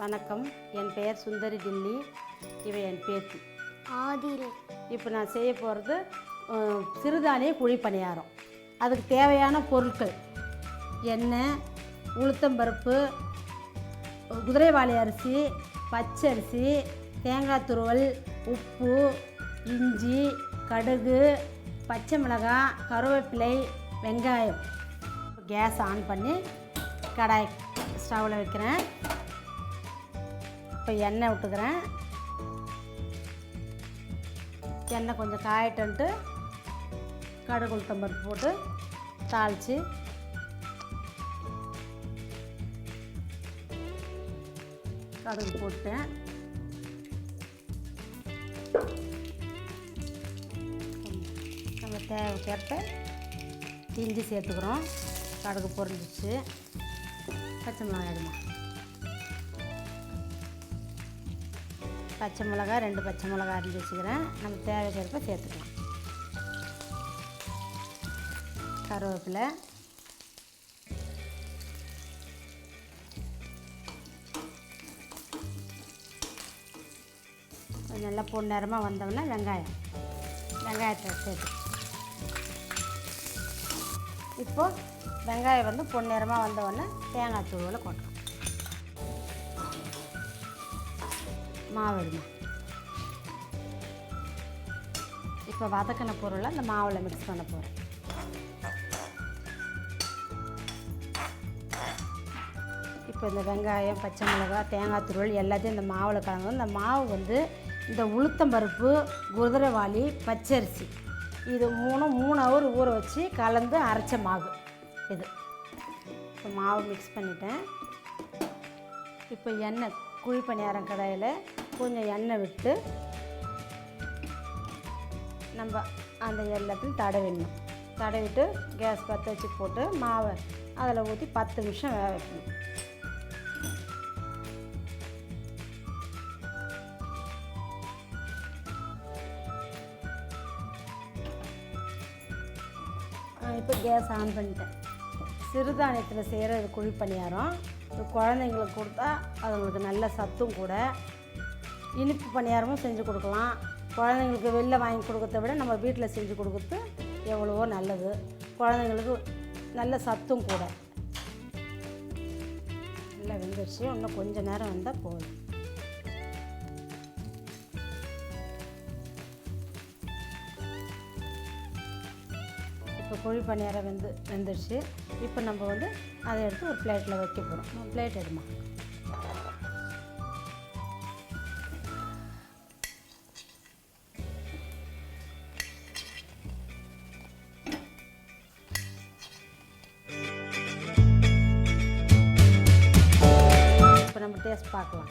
வணக்கம், என் பெயர் சுந்தரி டில்லி. இவை என் பேத்தி ஆதிரை. இப்போ நான் செய்ய போகிறது சிறுதானிய குழி பணியாரம். அதுக்கு தேவையான பொருட்கள்: எண்ணெய், உளுத்தம்பருப்பு, குதிரைவாலி அரிசி, பச்சரிசி, தேங்காய் துருவல், உப்பு, இஞ்சி, கடுகு, பச்சை மிளகாய், கருவேப்பிலை, வெங்காயம். கேஸ் ஆன் பண்ணி கடாய் ஸ்டவ்வில் வைக்கிறேன். இப்போ எண்ணெய் விட்டுக்கிறேன். எண்ணெய் கொஞ்சம் காயட்டன்ட்டு கடுகு உளுத்தம்பருப்பு போட்டு தாளித்து கடுகு போட்டேன். நம்ம தேவைக்கேற்ப இஞ்சி சேர்த்துக்கிறோம். கடுகு பொரிஞ்சிச்சு. பச்சை மிளகாய் எடுமா. பச்சை மிளகாய் 2 பச்சை மிளகாய் அரிஞ்சு வச்சுக்கிறேன். நம்ம தேவைக்கேற்ப சேர்த்துக்கலாம். கருவேப்பிலை, நல்லா பொன்னிறமாக வந்தோம்னா வெங்காயத்தை சேர்த்து. இப்போது வெங்காயம் வந்து பொன்னிறமாக வந்தோடனே தேங்காய் துருவலை கொட்டணும். மாவு எடுமா. இப்போ வதக்கின பொருளை அந்த மாவில் மிக்ஸ் பண்ண போகிறேன். இப்போ இந்த வெங்காயம், பச்சை மிளகாய், தேங்காய் துருவல் எல்லாத்தையும் இந்த மாவில் கலந்து, இந்த மாவு வந்து இந்த உளுத்தம்பருப்பு, குதிரைவாலி, பச்சரிசி இது 3 ஹவர் ஊற வச்சு கலந்து அரைச்ச மாவு இது. இப்போ மாவு மிக்ஸ் பண்ணிட்டேன். இப்போ எண்ணெய் குழி பணியாரம் கடாயில் கொஞ்சம் எண்ணெய் விட்டு நம்ம அந்த எல்லாத்தையும் தடவிடணும். தடவிட்டு கேஸ் பற்ற வச்சு போட்டு மாவை அதில் ஊற்றி 10 நிமிஷம் வேக வைக்கணும். இப்போ கேஸ் ஆன் பண்ணிட்டேன். சிறுதானியத்தில் செய்கிற இது குழி பணியாரம். குழந்தைங்களுக்கு கொடுத்தா அதுங்களுக்கு நல்ல சத்தும் கூட. இனிப்பு பணியாரமும் செஞ்சு கொடுக்கலாம். குழந்தைங்களுக்கு வெளில வாங்கி கொடுக்கறத விட நம்ம வீட்டில் செஞ்சு கொடுக்குறது எவ்வளவோ நல்லது. குழந்தைங்களுக்கு நல்ல சத்தும் கூட. நல்லா வெந்துருச்சு. இன்னும் கொஞ்சம் நேரம் வந்தால் போதும். இப்போ குழி பணியாரம் வெந்துருச்சு. இப்போ நம்ம வந்து அதை எடுத்து ஒரு பிளேட்டில் வைக்க போகிறோம். பிளேட் எடுமா. இப்போ நம்ம டேஸ்ட் பார்க்கலாம்.